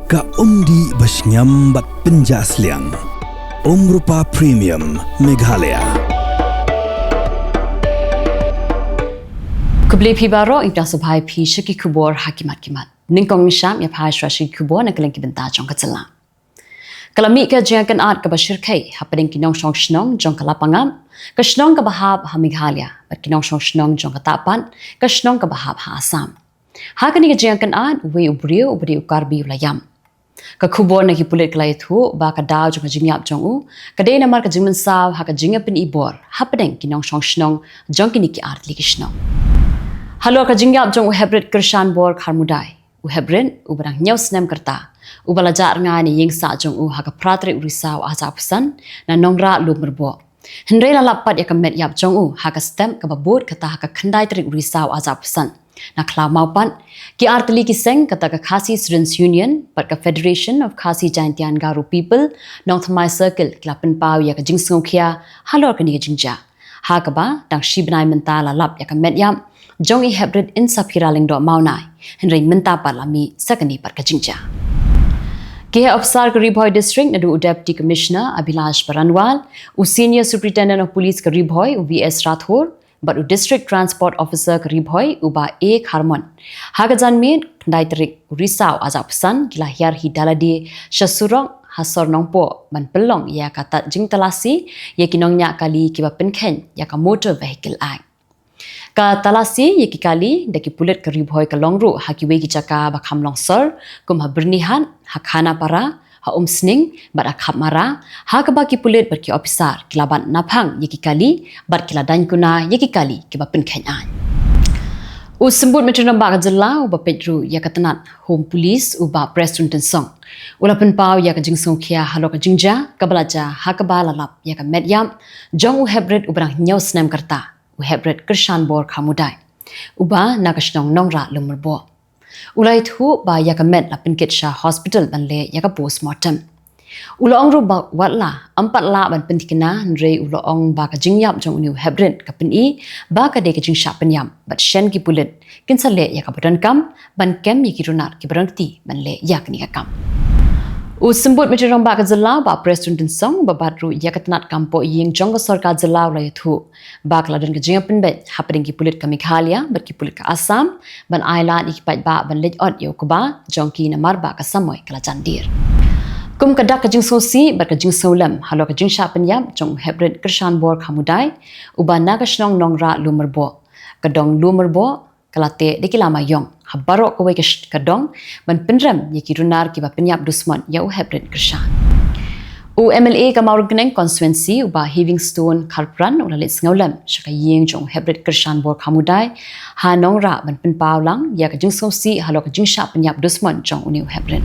Ka umdi basnyam bat penjasliang. Rupa Premium Meghalaya. Kubli pibaro ipda subhai pi shiki Khubor hakimat kimat. Ningkong nisham ya pai shrashi Khubor na Kylleng kibenta jong Jylla. Kalami ka jangkan art ka bashir kai happening kinong shong shnong jong kalapangam ka shnong ka bahab ha Meghalaya bat kinong shong shnong jong ka tapan ka shnong ka bahab ha Assam. Hakani ka jangkan art we ubrio karbi ulayam. Ka Khubor na kipulit kalay thu ba ka daw jong ka jingyap jong u ka day namar ka jingman saw ha ka jingyap pin ibor happening kinong shong shnong jong kiniki art liki shnong. Halo ka jingyap jong u hebret kershan bor kharmudai u hebren u barang nyaus nem kerta u balajar nga ni ying sa jong u ha ka Pyrthei Risaw aja pusan na nongra lu merbo hendrai la lapat ya ka met yap jong u ha ka stem ka babut kata ha ka khandai Tarik Risaw aja pusan na klau maupan ki artli ki seng kata ka Khasi Students Union but ka Federation of Khasi Jaintian Garu People nong thamai circle klapen pau ya ka jingsong khia halor ka ni ka jingja ha ka ba dang shibnai mentala lap ya ka met yam jong I hebred in sapiraling do maunai henry menta palami sakani par ka jingja ke officer ka Ribhoi district na du deputy commissioner Abhilash Baranwal u senior superintendent of police ka Ribhoi u VS Rathor but u district transport officer ka Ribhoi u ba ek harmon hagajan mit ndai Tarik Risaw aja pesan gila hiar hidaladi shasurong hasor nongpo ban pelong ya kata jing talasi ya kinongnya kali kiba penkhen ya ka motor vehicle act ka talasi yeki kali deki pulet ka Ribhoi ka longru hakiwe ki chaka ba kham longsor kum ha bernihan ha khana para ha umsning bar akhap mara ha ka ba ki pulet bar ki officer kilaban naphang yeki kali bar kila dan kuna yeki kali ki ba penkhen an u sembut metro ba ka Jylla u ba petru ya ka tanat home police u ba president song ulapen pau ya ka jingsong khia halo ka jingja ka balaja ha ka ba lalap ya ka medyam jong u hebred u brang nyaus nem karta u hebred kershan bor khamudai uba nakashnong nongra lumrbo ulai thu ba ya ka met la pinkit sha hospital banle ya ka postmortem ulong ru ba watla ampat la ban pentikna nre ulong ba ka jingyap jong new hebred ka pini ba ka de ka jingsha penyam bat shen ki pulet kinsale ya ka badan kam ban kem yi ki runat ki barangti banle ya ka ni ka kam u sembut metro ba ka Jylla ba president song ba batru ya ka tanat kampo ying jong ka sarkar Jylla la thu ba ka ladan ka jinga penbet hapring ki pulit ka Meghalaya bat ki pulit ka Assam ban island ikipat ba ban lej ot yo kuba jong ki namar ba ka samoy kala jandir kum ka dak ka jing sosi ba ka jing solam halo ka jing sha penyam jong hebred kershan bor khamudai uba na ka shnong nongra lumerbo ka dong lumerbo kalate dekilama yong habaro ko ke kadong ban penram yeki runar ki ba penyap dusman ya u hebred kershan u MLA ka Maurgneng constituency u ba Livingstone Kharpran ula let ngaulam shaka yeng jong hebred kershan bor khamudai ha nongra ban pen paulang ya ka jing sosi halo ka jing sha penyap dusman jong uni u hebred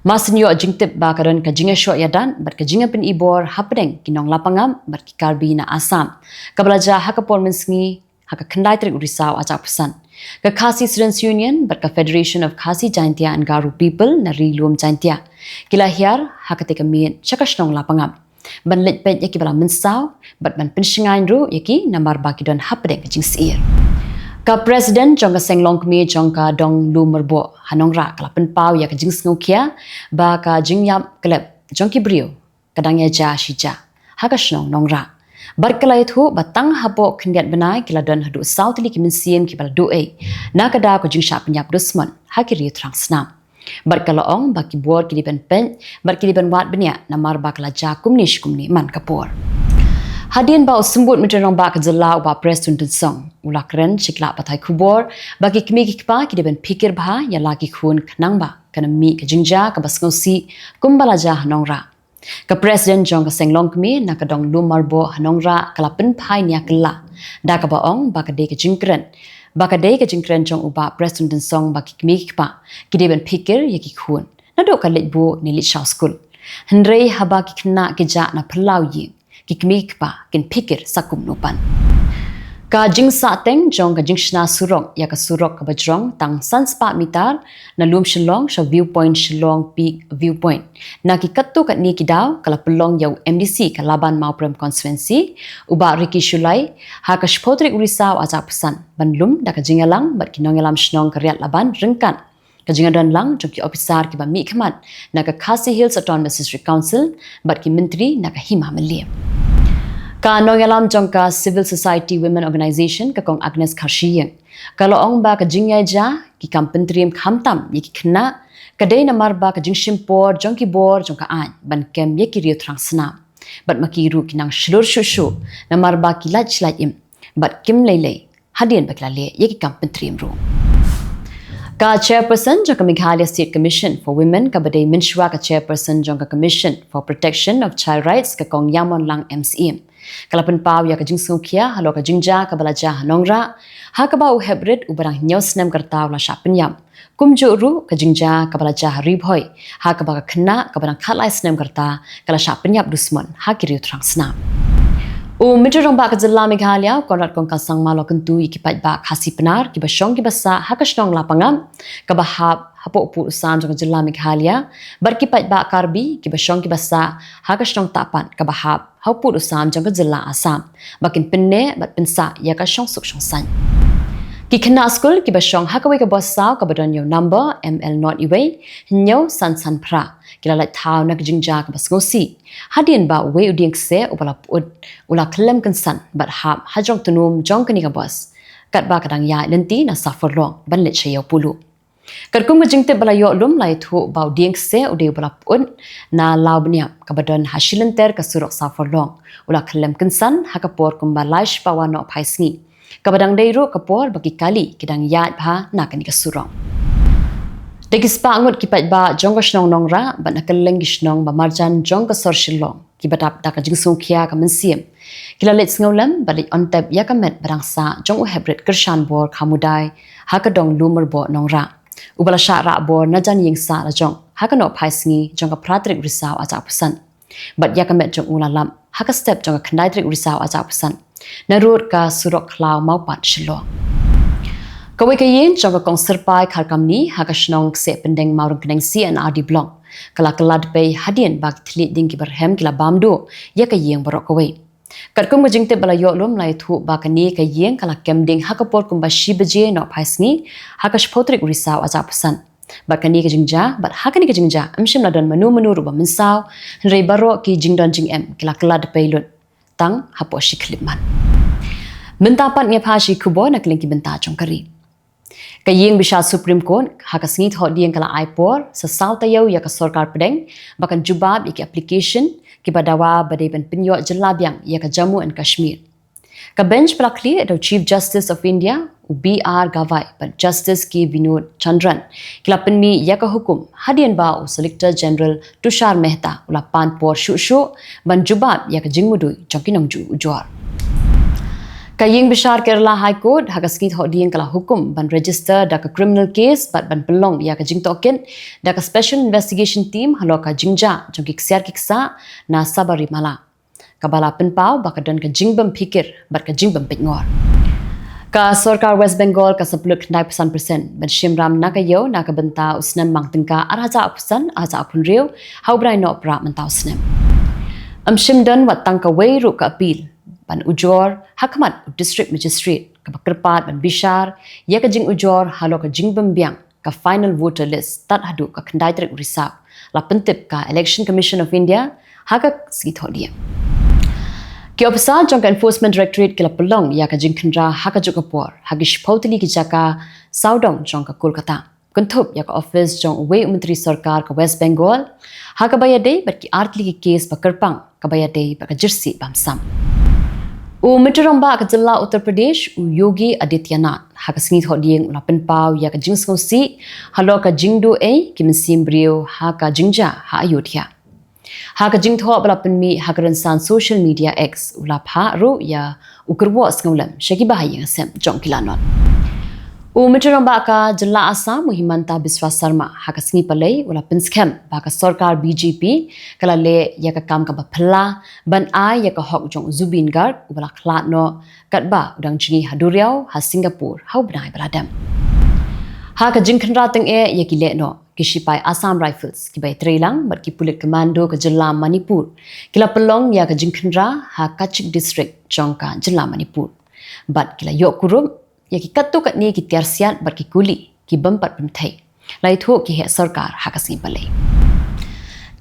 Masenyo jingtip ba karon ka jinga sho yadan bat ka jinga pen ibor hapdeng kinong lapangam bat ki karbi na Assam kabalaja ha ka pormensngi ha ka khandai Tarik Risaw aja pusan ka Khasi Students Union but ka Federation of Khasi Jaintia and Garu People na rilum Jaintia kila hiar hakate ka miet chakashnong lapangam ban let pet yaki bala mensaw but ban penshingain ru yaki namar baki don hapdeng ka jingsir ka president jong ka senglong kmi jong ka dong lu merbo hanongra kala pen pau ya ka jingsngokya ba ka jingyap klep jong ki brio kadang ya ja shija hakashnong nongra barkalai thu batang hapo khindiat banai kila don hadu southly kiminsiam ki bal doe nakada ko jingsha penyap dusman hakiri trang snam barkalaong baki bor ki dipen pen barki dipen wat benya namar bakla ja kumni man kapor hadin ba sembut meterong ba ka Jylla ba president song ulakren shikla patai Khubor baki kmi ki pa ki dipen pikir bha ya laki khun khnang ba kana mi ka jingja ka basngosi kumbala ja hanongra ka president jong ka senglong kmi na ka dong lumarbo hanongra kalapen phai nya kala da ka baong ba ka de ka jingkren jong uba president song ba ki kmi pa ki deben pikir ya ki khun na do ka letbu ni lit shaw school hendrei haba ki khna ki ja na phlau yi ki kmi pa kin pikir sakum nopan ka jingsa teng jong ka jingshna surok ya ka surok ka bajrong tang sanspa mitar na lum shillong sha viewpoint shillong peak viewpoint na ki kattu kat ni ki daw kala pelong yau MDC ka laban mauprem constituency uba riki shulai ha ka Tarik Risaw aja pesan ban lum da ka jingalang bat kinongelam shnong ka riat laban rengkan Kajingadan lang jong ki officer ki ba mi khamat na ka Khasi Hills Autonomous District Council bat ki menteri na ka hima melim. Ka noyalam jong ka Civil Society Women Organization ka kong Agnes Kharshiyeng. Kalau ong ba ka jingyay ja ki kampentrim khamtam yi ki khna kadai namar ba ka jingshim jong ki bor jong ka an ban kem ye ki rio trang sana. Bat makiru ki nang shlur shushu namar ba ki laj im bat kim lei hadien ba klale ye ki kampentrim ro. Ka chairperson jong ka Meghalaya State Commission for Women ka badai minshwa ka chairperson jong ka Commission for Protection of Child Rights ka kong Yamon lang MCM. Kalapan pau ya ka jingsung kia halo ka jingja ka balaja hanongra ha ka ba u hebrid u barang nyos nem kartaw la shapin yam kumju ru ka jingja ka balaja ribhoy ha ka ba ka khna ka barang khalai snem karta kala shapin yap dusmon ha ki riu trang snam u mitrong ba ka Jylla Meghalaya konrat kong ka sangma lo kentu ikipat ba khasi penar ki ba shong ki basa ha ka shnong lapangam ka ba hapo pu usam jong Jylla Meghalaya bar ki pat ba karbi ki ba shong ki basa ha ka shnong tapan ka ba hapo usam jong Jylla Assam bakin penne bat pensa ya ka shong suk shong san ki khna school ki ba shong ha ka we ka bosaw ka badon yo number ml not iwe nyo san pra kila lai thau nak jingja ka bas ngosi hadin ba we uding se ubala put ula klem kan san bat ha jong tunum jong kani ka bos kat ba kadang ya lenti na suffer long ban le cheyo pulu Karkung majingte bala yo lum lai thu bau ding se ude bala pun na law bnia kabadon hasilenter ka surok sa forlong ula khlem kinsan hakapor kumba laish pawa no phaisngi kabadang deiru kapor baki kali kidang yat bha na kani ka surong Degispa angut kipat ba jong ka shnong nongra ba na Kylleng gishnong ba marjan jong ka sorshilong kibatap da ka jingsung khia ka mensiem kila let ngaulam ba le on tap ya ka met barangsa jong u hebret kershan bor khamudai hakadong lumer bo nongra ubala syara bor najan yingsa la jong hakano phaisngi jong ka Tarik Risaw aja pesan bat ya ka met jong ulalam haka step jong ka Tarik Risaw aja pesan narut ka surok klaw mau pat shilo Kawai kayin jong ka kong serpai kharkamni haka shnong se pendeng maurung keneng si an adi blong kala kelad pe hadien bak thlit ding ki berhem kila bamdo ya kayeng borok kawai Karkum majingte bala yo lum lai thu bakani kayeng kala kemding hakapor kumba shibaje no phaisni haka Tarik Risaw aja pesan bakani ka jingja bat hakani ka jingja amshim ladan manu ruba mensaw rei baro ki jingdon jing em kila kelad pe lut tang hapo shiklipman mentapan nge phashi Khubor na Kylleng ki benta jongkari Kayeng bisa Supreme Court haka sngit hot dieng kala aipor sa South tayo ya ka sarkar pedeng bakan jubab iki application ki badawa badai ban pinyo Jylla biang ya ka Jammu and Kashmir ka bench pala clear do Chief Justice of India BR Gavai but Justice ki Vinod Chandran kila penmi ya ka hukum hadien ba Solicitor General Tushar Mehta ula pan por shu ban jubab ya ka jingmudui jongkinong ju ujor Kayeng Bishar Kerala High Court hakaskit hodieng kala hukum ban register da ka criminal case bat ban belong ya ka jingtoken da ka special investigation team halo ka jingja jong kiksiar kiksa na sabari mala kabala penpau bakadon ka jingbam pikir bat ka jingbam pitngor ka sarkar West Bengal ka 10.9% ban shimram nakayo nakabenta usnam mangtengka arhaja apsan aja apun riu haubrai no pra mentau snem amshimdan watang ka weiru ka appeal ban ujor hakmat district magistrate ka bakrpat ban bishar ya ka jing ujor halo ka jingbam biang ka final voter list tat hadu ka Tarik Risaw la pentip ka Election Commission of India haka skithodia ki officer jong ka enforcement directorate kila pelong ya ka jingkhandra haka jukapor hagish pautli ki jaka saudong jong ka Kolkata kuntup ya ka office jong we menteri sarkar ka West Bengal haka bayade bat ki artli ki case bakarpang ka bayade ba ka jersey bamsam mitrong ba ka Jylla Uttar Pradesh Yogi Adityanath haka sngit hodieng ulapen pau ya ka jingsngsi halo ka jingdu ki mensim brio haka jingja ha ayodhya haka jingtho balapen mi haka ransan social media x ulapha ro ya ukurwo sngulam shaki bahayang sem jongkilanon mitrong ba ka Jylla Assam Himanta Biswa Sarma haka sngi palai ulapen scam ba ka sarkar BJP kala le ya ka kam ka bapla ban ai ya ka hok jong Zubin Garg ubala khlat no katba udang chini haduriao ha Singapore hau bnai baladam haka jingkhandra teng ya ki le no kishipai Assam Rifles ki bai Trailang bat ki Pulit Commando ka Jylla Manipur kila pelong ya ka jingkhandra ha Kachik district jong ka Jylla Manipur bat kila yok kurum ya ki kattu kat ni ki tiarsiat bat ki kuli ki bampat Pyrthei lai thu ki he sarkar hakasing balai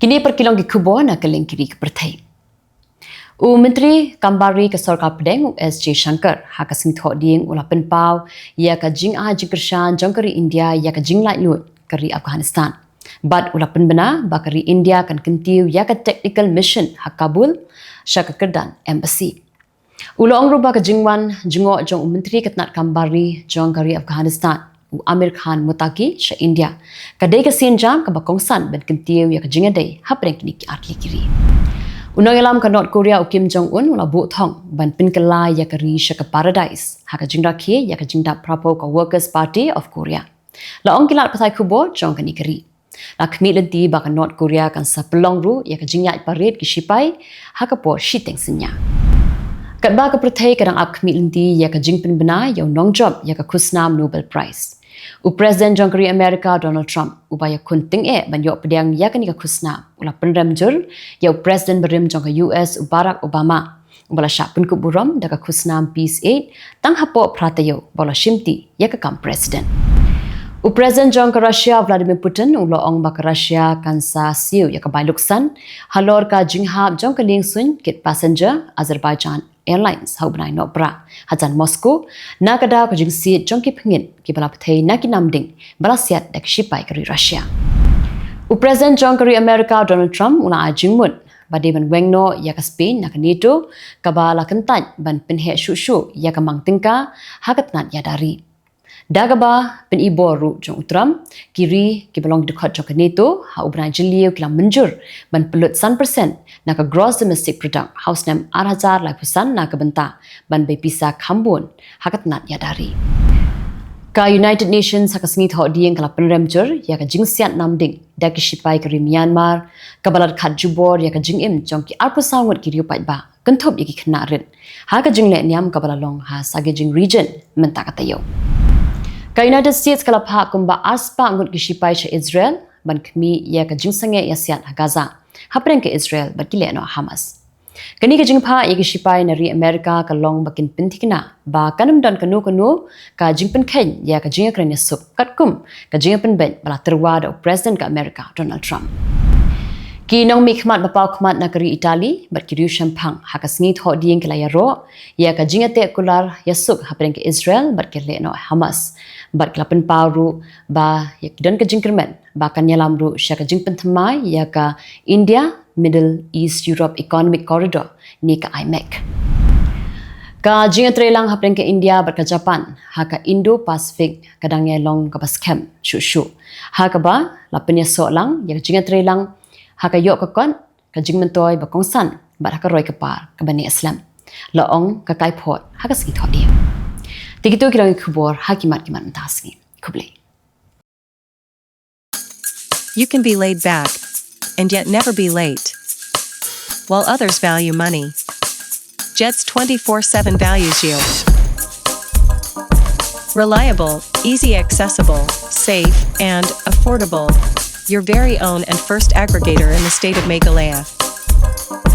kini perkilong ki Khubor na Kylleng kiri ke Pyrthei Menteri Kambari ke Sarkar Pedeng SJ Shankar hakasing tho ding ula penpau ya ka jing a jingkershan jongkari India ya ka jing lai lut kari Afghanistan bad ula penbena bakari India kan kentiu ya ka technical mission hak Kabul syaka kerdan embassy Ulong ruba ka jingwan jingo jong menteri ketnat Kambari jongkari Afghanistan Amir Khan mutaki sha India kadai ka sinjam ka bakongsan ben kentiu ya ka jingadai hapreng kini ki arki kiri Unang ilam ka North Korea u Kim Jong Un ula bu thong ban pinkala ya ka ri sha ka paradise ha ka jingda khi ya ka jingda prapo ka Workers Party of Korea la ong kilat patai Khubor jong ka ni kari la khmi lenti ba ka North Korea kan sa pelong ru ya ka jingya paret ki sipai ha ka por shiteng sinya kat ba ka Pyrthei kadang ap khmi lenti ya ka jingpin bena ya nong job ya ka khusnam Nobel Prize U President Jongkari America Donald Trump ubaya kunting ban yok pedang ya kan ka khusna ula penrem jur ya President berim jong US Barack Obama ubala syapun ku buram da ka khusnam Peace Aid tang hapo pratayo bola shimti ya ka kam president U President Jong Russia Vladimir Putin ulo ong ba Russia kan sa siu ya ka bailuksan halor ka jinghap jong ka ling sun kit passenger Azerbaijan Airlines hau benai no bra hajan Moscow na kada ko jing si jong ki phingin ki bala Pyrthei na ki namding bala siat dak shipai kari Russia U President Jong kari America Donald Trump una ajingmut bade ban wengno ya ka Spain na ka NATO ka bala kentan ban penhe shu ya ka mangtingka hakatnat ya dari Dagaba pen iboru jong utram kiri ki belong dekat jong ka NATO ha ubna jiliu kilang menjur ban pelut 100% na ka gross domestic product house name 8,000 lai pusan na ka benta ban be pisa khambun hakatnat ya dari ka United Nations hakasngi tho dieng kala penremjur ya ka jingsiat namding da ki sipai ka Myanmar ka balat khat jubor ya ka jingim jong ki arpusangot ki riu pai ba kenthop iki khna rin ha ka jingle niam ka balalong ha sage jing region menta ka tayo Ka United States kala pha kumba aspa ngut ki sipai cha Israel ban khmi ya ka jingsange ya siat Gaza hapreng ke Israel bat ki le no Hamas kani ka jingpha ya ki sipai na ri America ka long bakin pinthikna ba kanam dan kanu ka jingpen khen ya ka jinga kranya sup katkum ka jinga pen ben bala terwa da President ka America Donald Trump Ki nong mi khmat bapau khmat na kari Italy bat ki riu shampang hakasngi tho dieng kala ya ro ya ka jingate kular ya suk hapreng ke Israel bat ke le no Hamas bat klapen paru ba ya dan ka jingkermen ba kan yalam ru sya ka jingpen thamai ya ka India Middle East Europe Economic Corridor ni ka IMEC ka jinga trelang hapreng ke India bat ka Japan ha ka Indo Pacific kadang ya long ka baskem shu ha ka ba lapen ya so lang ya ka jinga trelang haka yok ka kon ka jingmentoy ba kongsan ba haka roy ka par ka bani Islam la ong ka kai phot haka ski thodi tikito kirang Khubor hakimat kiman tasni kuble You can be laid back and yet never be late. While others value money, Jets 24/7 values you. Reliable, easy accessible, safe, and affordable. Your very own and first aggregator in the state of Meghalaya.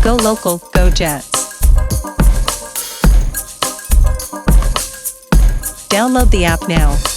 Go local, go Jets. Download the app now.